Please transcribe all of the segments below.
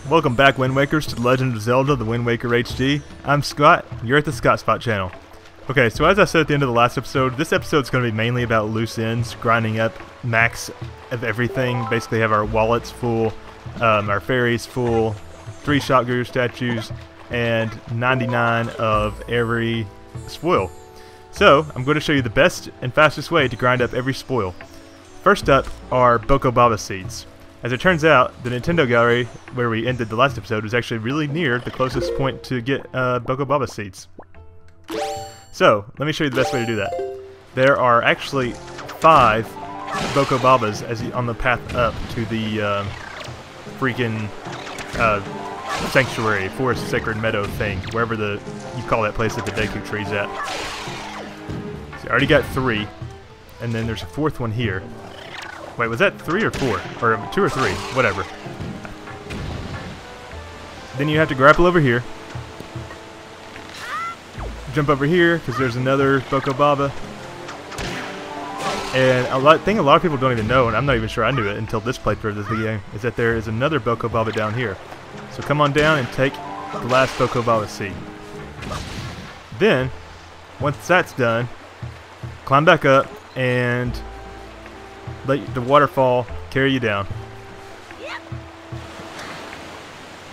Welcome back, Wind Wakers, to The Legend of Zelda, the Wind Waker HD. I'm Scott, you're at the TheScottSpot channel. Okay, so as I said at the end of the last episode, this episode's going to be mainly about loose ends, grinding up max of everything. Basically have our wallets full, our fairies full, 3 shot guru statues, and 99 of every spoil. So, I'm going to show you the best and fastest way to grind up every spoil. First up are Boko seeds. As it turns out, the Nintendo Gallery, where we ended the last episode, was actually really near the closest point to get Boko seeds. So, let me show you the best way to do that. There are actually 5 Boko as on the path up to the freaking sanctuary, forest sacred meadow thing, wherever you call that place that the Deku tree's at. So I already got 3, and then there's a 4th one here. Wait, was that 3 or 4? Or 2 or 3? Whatever. Then you have to grapple over here. Jump over here, because there's another Boko. And a thing a lot of people don't even know, and I'm not even sure I knew it until this playthrough of this game, is that there is another Boko down here. So come on down and take the last Boko seed. Then, once that's done, climb back up and let the waterfall carry you down.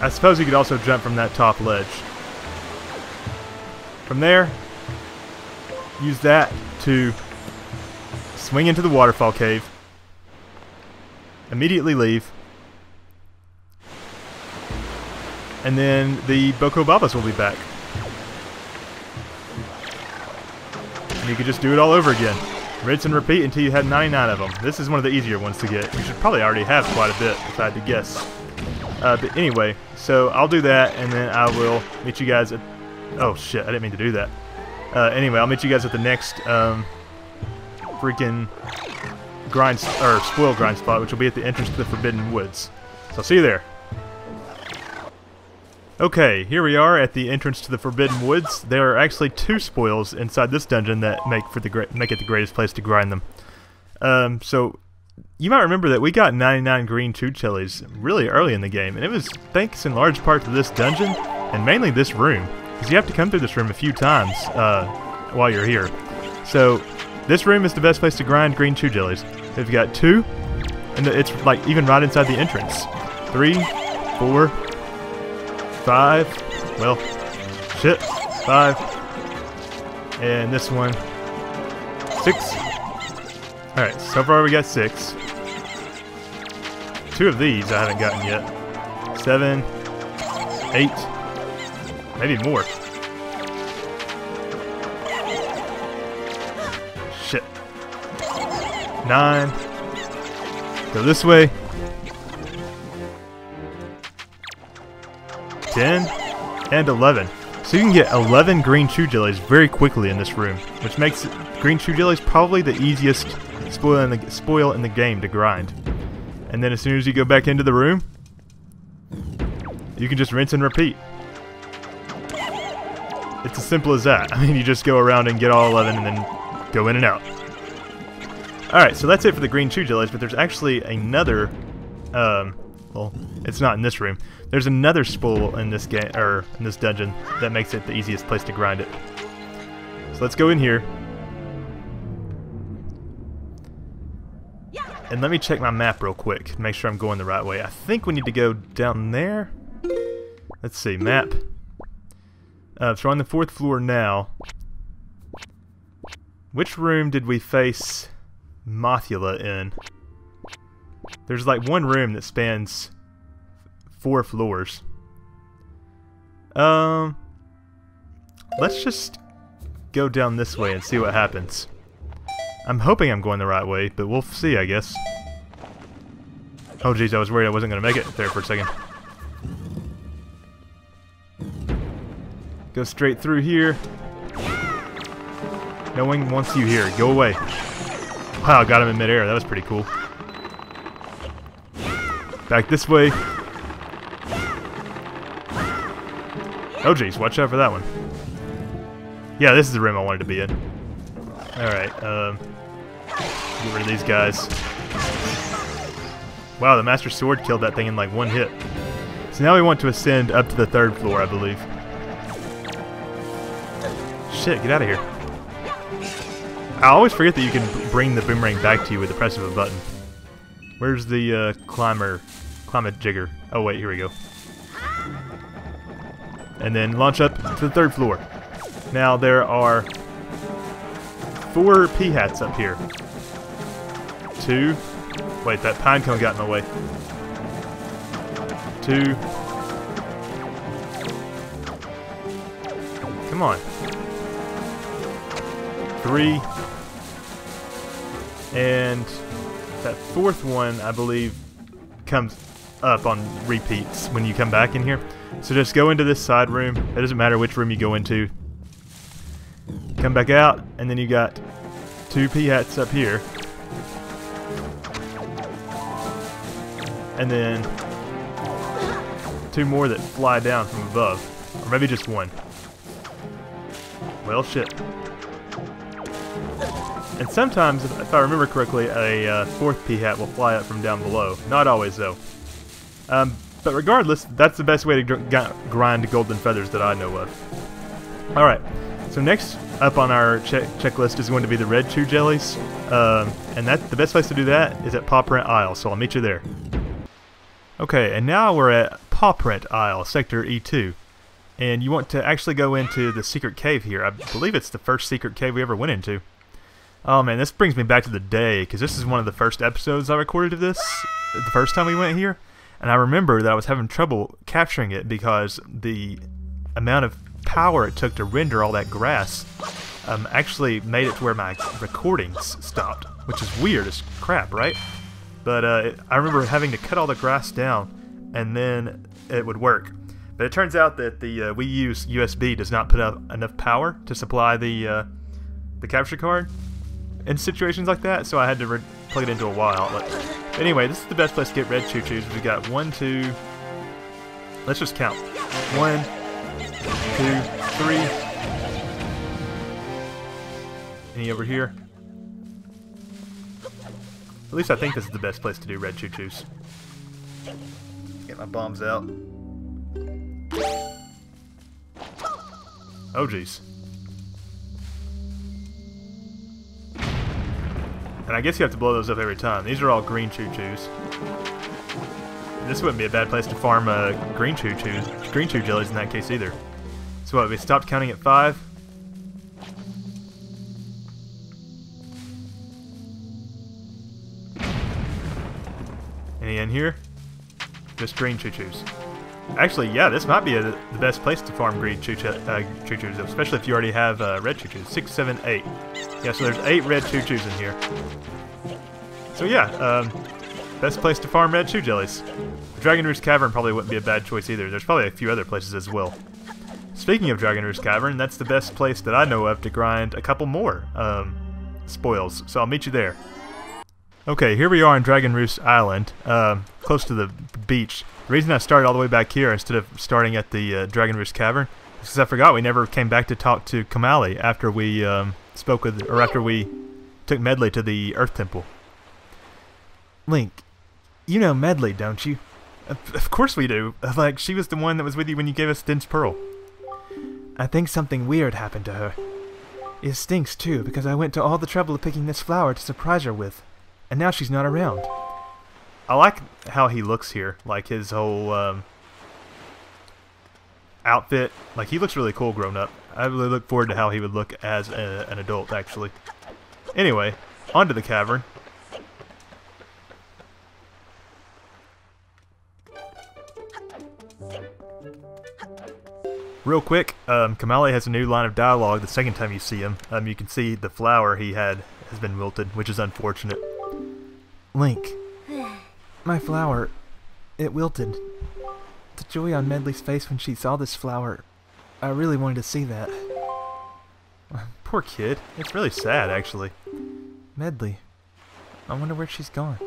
I suppose you could also jump from that top ledge. From there, use that to swing into the waterfall cave, immediately leave, and then the Boko will be back. And you could just do it all over again. Rinse and repeat until you had 99 of them. This is one of the easier ones to get. You should probably already have quite a bit, if I had to guess. But anyway, so I'll do that, and then I will meet you guys at... Oh shit, I didn't mean to do that. Anyway, I'll meet you guys at the next freaking spoil grind spot, which will be at the entrance to the Forbidden Woods. So I'll see you there. Okay, here we are at the entrance to the Forbidden Woods. There are actually 2 spoils inside this dungeon that make it the greatest place to grind them. So you might remember that we got 99 green choo chilies really early in the game, and it was thanks in large part to this dungeon and mainly this room, because you have to come through this room a few times while you're here. So this room is the best place to grind green choo chilies. We've got 2, and it's like even right inside the entrance. 3, 4. 5, well, shit, 5, and this one, 6. Alright, so far we got 6. 2 of these I haven't gotten yet. 7, 8, maybe more. Shit. 9, go this way. 10 and 11. So you can get 11 green choo jellies very quickly in this room, which makes green choo jellies probably the easiest spoil in the game to grind. And then as soon as you go back into the room, you can just rinse and repeat. It's as simple as that. I mean, you just go around and get all 11 and then go in and out. Alright, so that's it for the green choo jellies, but there's actually another well, it's not in this room. There's another spoil in this game, or in this dungeon, that makes it the easiest place to grind it. So let's go in here. And let me check my map real quick to make sure I'm going the right way. I think we need to go down there. Let's see, map. So we're on the 4th floor now. Which room did we face Mothula in? There's like one room that spans 4 floors. Let's just go down this way and see what happens. I'm hoping I'm going the right way, but we'll see, I guess. Oh geez, I was worried I wasn't going to make it there for a second. Go straight through here. No one wants you here. Go away. Wow, I got him in midair. That was pretty cool. Back this way. Oh geez, watch out for that one. Yeah, this is the room I wanted to be in. Alright, get rid of these guys. Wow, the Master Sword killed that thing in like one hit. So now we want to ascend up to the 3rd floor, I believe. Shit, get out of here. I always forget that you can bring the boomerang back to you with the press of a button. Where's the climber jigger? Oh wait, here we go. And then launch up to the 3rd floor. Now there are 4 pea hats up here. 2. Wait, that pine cone got in the way. 2. Come on. 3. And that 4th one, I believe, comes up on repeats when you come back in here. So just go into this side room. It doesn't matter which room you go into. Come back out, and then you got 2 pea hats up here. And then 2 more that fly down from above. Or maybe just 1. Well, shit. And sometimes, if I remember correctly, a 4th pea hat will fly up from down below. Not always, though. But regardless, that's the best way to grind golden feathers that I know of. Alright, so next up on our checklist is going to be the red chew jellies. And the best place to do that is at Paw Print Isle, so I'll meet you there. Okay, and now we're at Paw Print Isle, Sector E2. And you want to actually go into the secret cave here. I believe it's the first secret cave we ever went into. Oh man, this brings me back to the day, because this is one of the first episodes I recorded of this, the first time we went here. And I remember that I was having trouble capturing it because the amount of power it took to render all that grass actually made it to where my recordings stopped, which is weird as crap, right? But I remember having to cut all the grass down, and then it would work. But it turns out that the Wii U's USB does not put out enough power to supply the capture card in situations like that, so I had to plug it into a wire outlet. Anyway, this is the best place to get red choo-choos. We got 1, 2... Let's just count. 1, 2, 3... Any over here? At least I think this is the best place to do red choo-choos. Get my bombs out. Oh jeez. And I guess you have to blow those up every time. These are all green choo-choos. This wouldn't be a bad place to farm green chew jellies in that case either. So what, we stopped counting at 5? Any in here? Just green choo-choos. Actually, yeah, this might be the best place to farm green choo-choos, especially if you already have red choo-choos. 6, 7, 8. Yeah, so there's 8 red choo-choos in here. So yeah, best place to farm red chew jellies. Dragon Roost Cavern probably wouldn't be a bad choice either. There's probably a few other places as well. Speaking of Dragon Roost Cavern, that's the best place that I know of to grind a couple more spoils, so I'll meet you there. Okay, here we are on Dragon Roost Island, close to the beach. The reason I started all the way back here instead of starting at the Dragon Roost Cavern is because I forgot we never came back to talk to Kamali after we after we took Medley to the Earth Temple. Link, you know Medley, don't you? Of course we do. Like, she was the one that was with you when you gave us Dense Pearl. I think something weird happened to her. It stinks too, because I went to all the trouble of picking this flower to surprise her with. And now she's not around. I like how he looks here. Like his whole outfit. Like, he looks really cool grown up. I really look forward to how he would look as an adult, actually. Anyway, onto the cavern. Real quick, Kamali has a new line of dialogue the second time you see him. You can see the flower he had has been wilted, which is unfortunate. Link, my flower, it wilted. The joy on Medley's face when she saw this flower, I really wanted to see that. Poor kid. It's really sad, actually. Medley, I wonder where she's gone.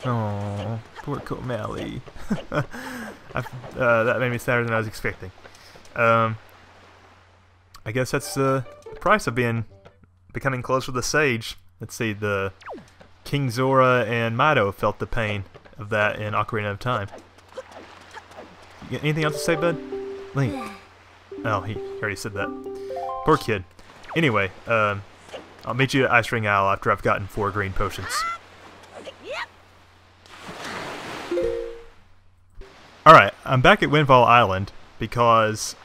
Oh, poor Kamali. That made me sadder than I was expecting. I guess that's the price of becoming close with a sage. Let's see, the King Zora and Mido felt the pain of that in Ocarina of Time. You got anything else to say, bud? Link. Oh, he already said that. Poor kid. Anyway, I'll meet you at Ice Ring Isle after I've gotten 4 green potions. Alright, I'm back at Windfall Island because,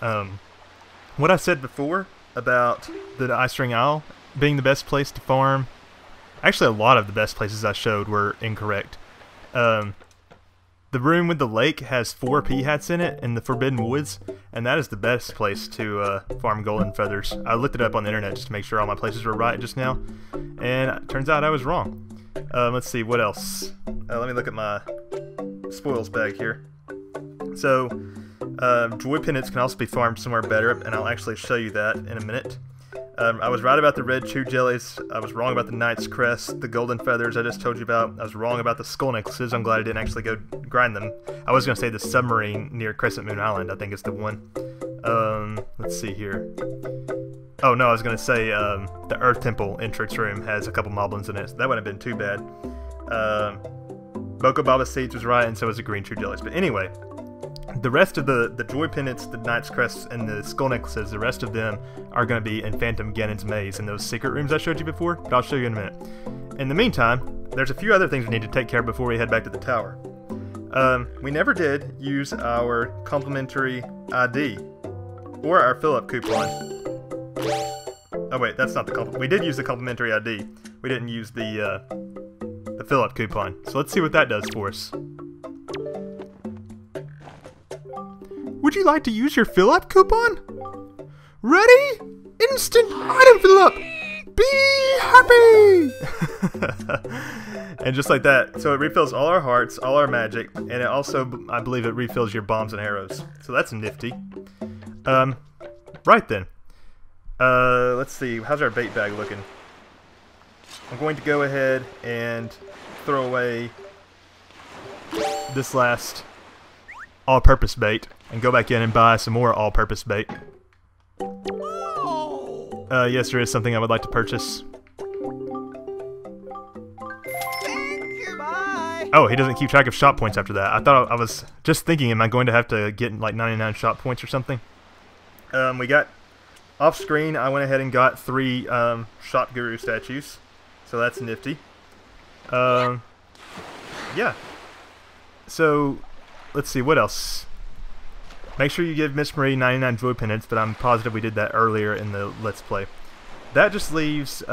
what I said before about the Ice Ring Isle being the best place to farm, actually a lot of the best places I showed were incorrect. The room with the lake has 4 pea hats in it in the Forbidden Woods, and that is the best place to farm golden feathers. I looked it up on the internet just to make sure all my places were right just now, and it turns out I was wrong. Let's see, what else? Let me look at my spoils bag here. So, joy pendants can also be farmed somewhere better, and I'll actually show you that in a minute. I was right about the red chew jellies. I was wrong about the knight's crest, the golden feathers I just told you about. I was wrong about the skull necklaces. I'm glad I didn't actually go grind them. I was going to say the submarine near Crescent Moon Island. I think it's the one. Let's see here. Oh no, I was going to say the Earth Temple entrance room has a couple moblins in it. So that wouldn't have been too bad. Boko Baba Seeds was right, and so was the green chew jellies. But anyway, the rest of the joy pendants, the knight's crests, and the skull necklaces, the rest of them are going to be in Phantom Ganon's maze in those secret rooms I showed you before, but I'll show you in a minute. In the meantime, there's a few other things we need to take care of before we head back to the tower. We never did use our complimentary ID or our fill-up coupon. Oh wait, that's not the we did use the complimentary ID. We didn't use the fill-up coupon. So let's see what that does for us. Would you like to use your fill-up coupon? Ready? Instant item fill-up! Be happy! And just like that, so it refills all our hearts, all our magic, and it also, I believe, it refills your bombs and arrows. So that's nifty. Right then. Let's see, how's our bait bag looking? I'm going to go ahead and throw away this last all-purpose bait and go back in and buy some more all-purpose bait. Yes, there is something I would like to purchase. Oh, he doesn't keep track of shop points after that. I thought I was just thinking, am I going to have to get like 99 shop points or something? We got off screen. I went ahead and got 3 shop guru statues, so that's nifty. Yeah. So let's see what else. Make sure you give Miss Marie 99 joy pendants, but I'm positive we did that earlier in the Let's Play. That just leaves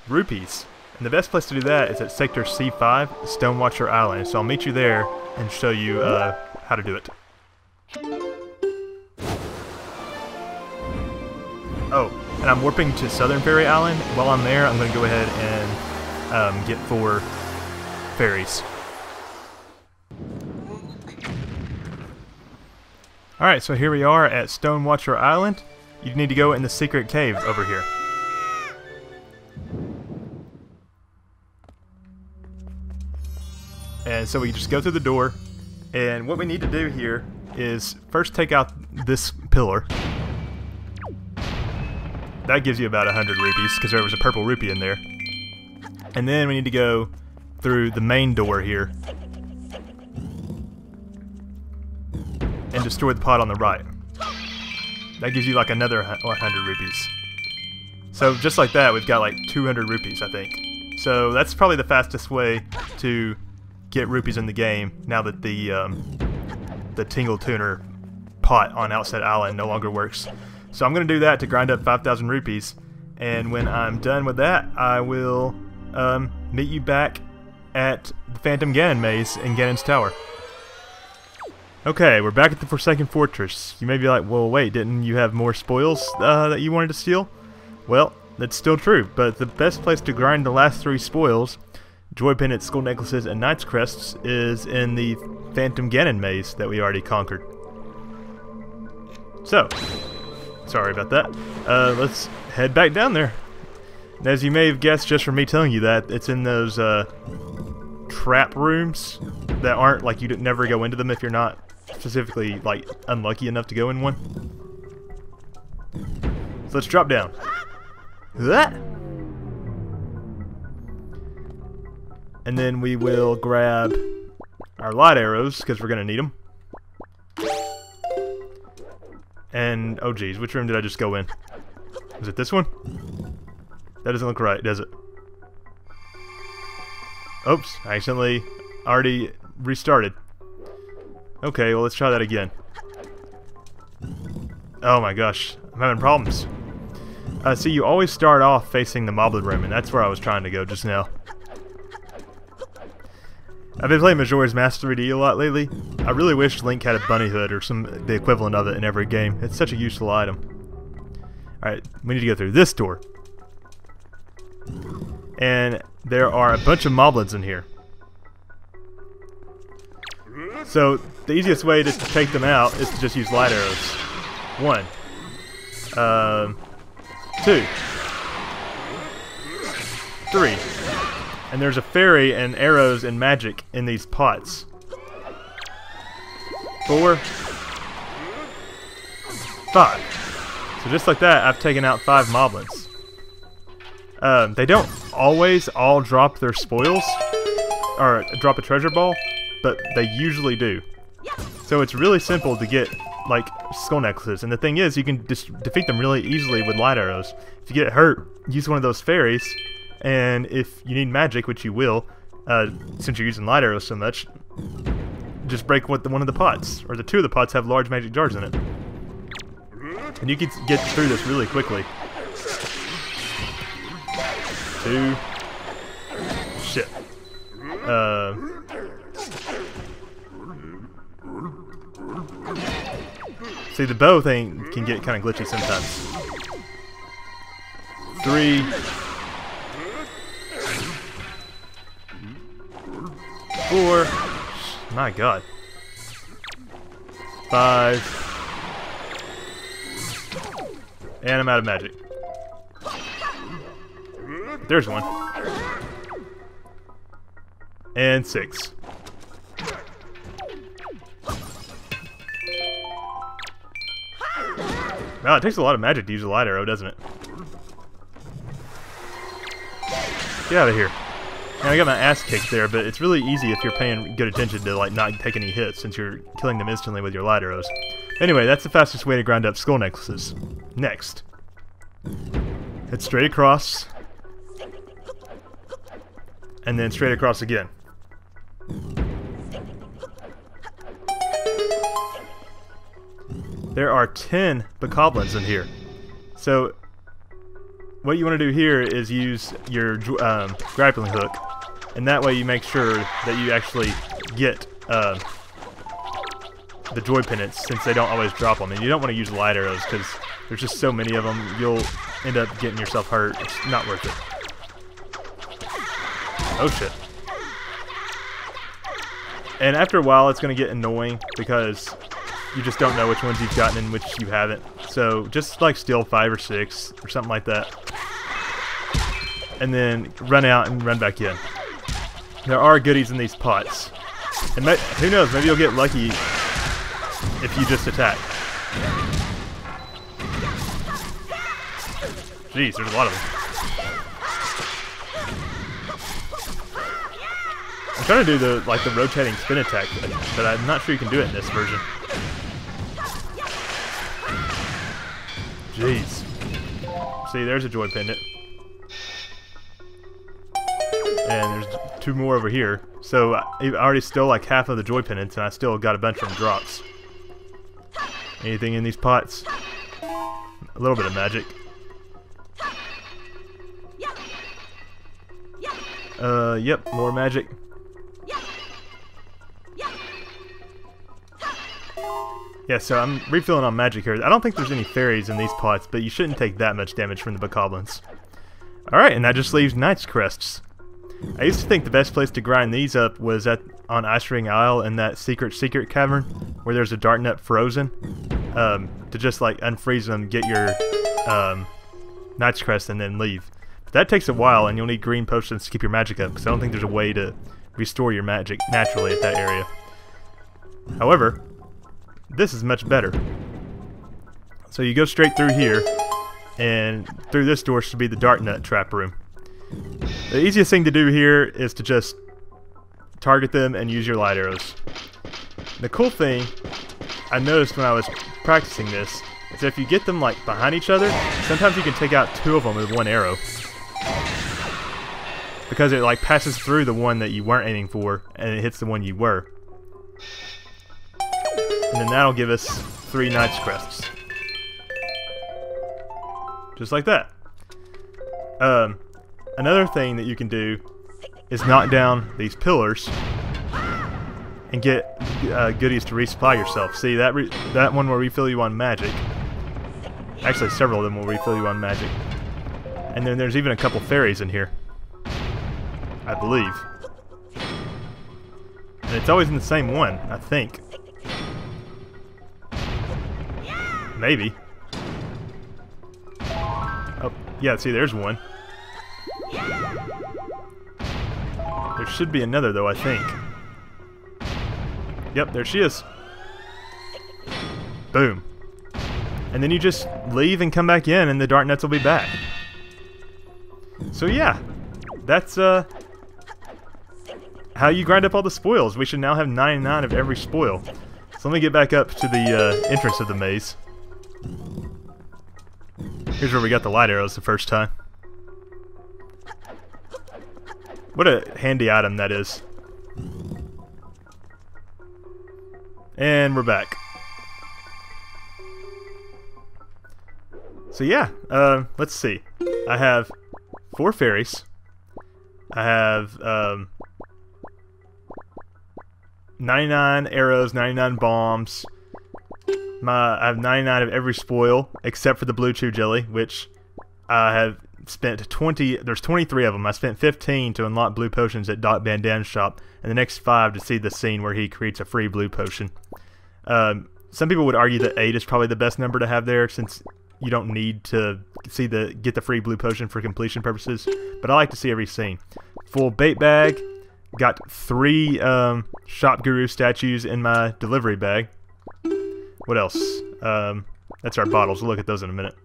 rupees. And the best place to do that is at Sector C5, Stonewatcher Island. So I'll meet you there and show you how to do it. Oh, and I'm warping to Southern Fairy Island. While I'm there, I'm going to go ahead and get 4 fairies. Alright, so here we are at Stonewatcher Island. You need to go in the secret cave over here. And so we just go through the door, and what we need to do here is first take out this pillar. That gives you about 100 rupees, because there was a purple rupee in there. And then we need to go through the main door here and destroy the pot on the right. That gives you like another 100 rupees. So just like that, we've got like 200 rupees, I think. So that's probably the fastest way to get rupees in the game now that the Tingle Tuner pot on Outset Island no longer works. So I'm going to do that to grind up 5,000 rupees, and when I'm done with that, I will meet you back at the Phantom Ganon maze in Ganon's Tower. Okay, we're back at the Forsaken Fortress. You may be like, well, wait, didn't you have more spoils that you wanted to steal? Well, that's still true, but the best place to grind the last 3 spoils, Joy Pendants, Skull Necklaces, and Knight's Crests, is in the Phantom Ganon maze that we already conquered. So, sorry about that. Let's head back down there. And as you may have guessed just from me telling you that, it's in those trap rooms that aren't, like, you'd never go into them if you're not specifically, like, unlucky enough to go in one. So let's drop down. And then we will grab our light arrows, because we're going to need them. And, oh geez, which room did I just go in? Is it this one? That doesn't look right, does it? Oops, I accidentally already restarted. Okay, well let's try that again. Oh my gosh, I'm having problems. See, you always start off facing the Moblin room, and that's where I was trying to go just now. I've been playing Majora's Mask 3D a lot lately. I really wish Link had a bunny hood or the equivalent of it in every game. It's such a useful item. Alright, we need to go through this door. And there are a bunch of Moblins in here. So, the easiest way to take them out is to just use light arrows. 1. 2. 3. And there's a fairy and arrows and magic in these pots. 4. 5. So just like that, I've taken out 5 Moblins. They don't always all drop their spoils, or drop a treasure ball, but they usually do. So it's really simple to get, like, skull necklaces. And the thing is, you can just defeat them really easily with light arrows. If you get hurt, use one of those fairies. And if you need magic, which you will, since you're using light arrows so much, just break one of the pots, or the 2 of the pots have large magic jars in it. And you can get through this really quickly. 2. Shit. See, the bow thing can get kind of glitchy sometimes. 3. 4. My god. 5. And I'm out of magic. There's one. And 6. Wow, it takes a lot of magic to use a light arrow, doesn't it? Get out of here. And I got my ass kicked there, but it's really easy if you're paying good attention to like not take any hits, since you're killing them instantly with your light arrows. Anyway, that's the fastest way to grind up skull necklaces. Next. Head straight across. And then straight across again. There are 10 bokoblins in here. So, what you want to do here is use your grappling hook. And that way you make sure that you actually get the joy pendants, since they don't always drop them. And you don't want to use light arrows, because there's just so many of them, you'll end up getting yourself hurt. It's not worth it. Oh shit. And after a while it's going to get annoying, because you just don't know which ones you've gotten and which you haven't. So just like steal 5 or 6 or something like that. And then run out and run back in. There are goodies in these pots. And who knows, maybe you'll get lucky if you just attack. Jeez, there's a lot of them. I'm trying to do the rotating spin attack, but I'm not sure you can do it in this version. Jeez. See, there's a joy pendant. And there's 2 more over here. So I already stole like half of the joy pendants, and I still got a bunch from drops. Anything in these pots? A little bit of magic. Yep, more magic. Yeah, so I'm refilling on magic here. I don't think there's any fairies in these pots, but you shouldn't take that much damage from the bokoblins. Alright, and that just leaves Knight's Crests. I used to think the best place to grind these up was on Ice Ring Isle in that secret cavern, where there's a dark nut frozen. To just like unfreeze them, get your Knight's Crest, and then leave. But that takes a while, and you'll need green potions to keep your magic up, because I don't think there's a way to restore your magic naturally at that area. However, this is much better. So you go straight through here, and through this door should be the dark nut trap room. The easiest thing to do here is to just target them and use your light arrows. The cool thing I noticed when I was practicing this So if you get them like behind each other, sometimes you can take out 2 of them with 1 arrow. Because it like passes through the one that you weren't aiming for, and it hits the one you were. And then that'll give us 3 Knight's Crests. Just like that. Another thing that you can do is knock down these pillars and get goodies to resupply yourself. See, that one will refill you on magic. Actually, several of them will refill you on magic. And then there's even a couple fairies in here, I believe. And it's always in the same one, I think. Maybe. Oh, yeah, see, there's one. There should be another, though, I think. Yep, there she is. Boom. And then you just leave and come back in, and the Dark Nuts will be back. So yeah, that's how you grind up all the spoils. We should now have 99 of every spoil. So let me get back up to the entrance of the maze. Here's where we got the light arrows the first time. What a handy item that is. And we're back. So yeah, let's see. I have 4 fairies. I have 99 arrows, 99 bombs. I have 99 of every spoil, except for the blue chew jelly, which I have spent 20. There's 23 of them. I spent 15 to unlock blue potions at Doc Van Dan's shop, and the next 5 to see the scene where he creates a free blue potion. Some people would argue that 8 is probably the best number to have there, since you don't need to get the free blue potion for completion purposes. But I like to see every scene. Full bait bag. Got 3 shop guru statues in my delivery bag. What else? That's our bottles. We'll look at those in a minute.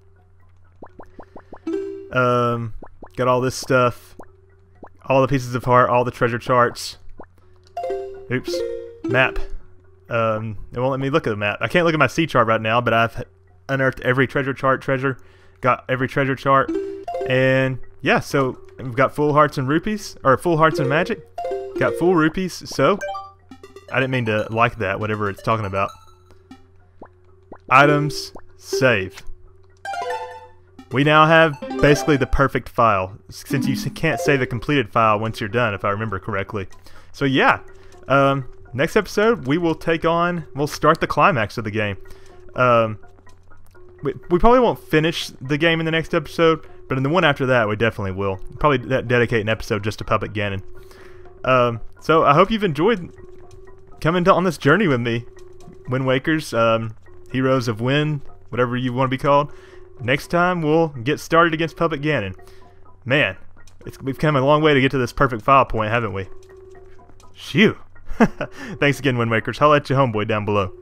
Got all this stuff. All the pieces of heart, all the treasure charts. Oops. Map. It won't let me look at the map. I can't look at my C chart right now, but I've unearthed every treasure chart got every treasure chart. And yeah, so we've got full hearts and rupees, or full hearts and magic. Got full rupees, so I didn't mean to like that, whatever it's talking about. Items, save. We now have basically the perfect file, since you can't save a completed file once you're done, if I remember correctly. So yeah, next episode we'll start the climax of the game. We probably won't finish the game in the next episode, but in the one after that we definitely will. Probably dedicate an episode just to Puppet Ganon. So I hope you've enjoyed coming on this journey with me, Wind Wakers, Heroes of Wind, whatever you want to be called. Next time we'll get started against Puppet Ganon. Man, we've come a long way to get to this perfect file point, haven't we? Phew. Thanks again, Wind Wakers. I'll let you homeboy down below.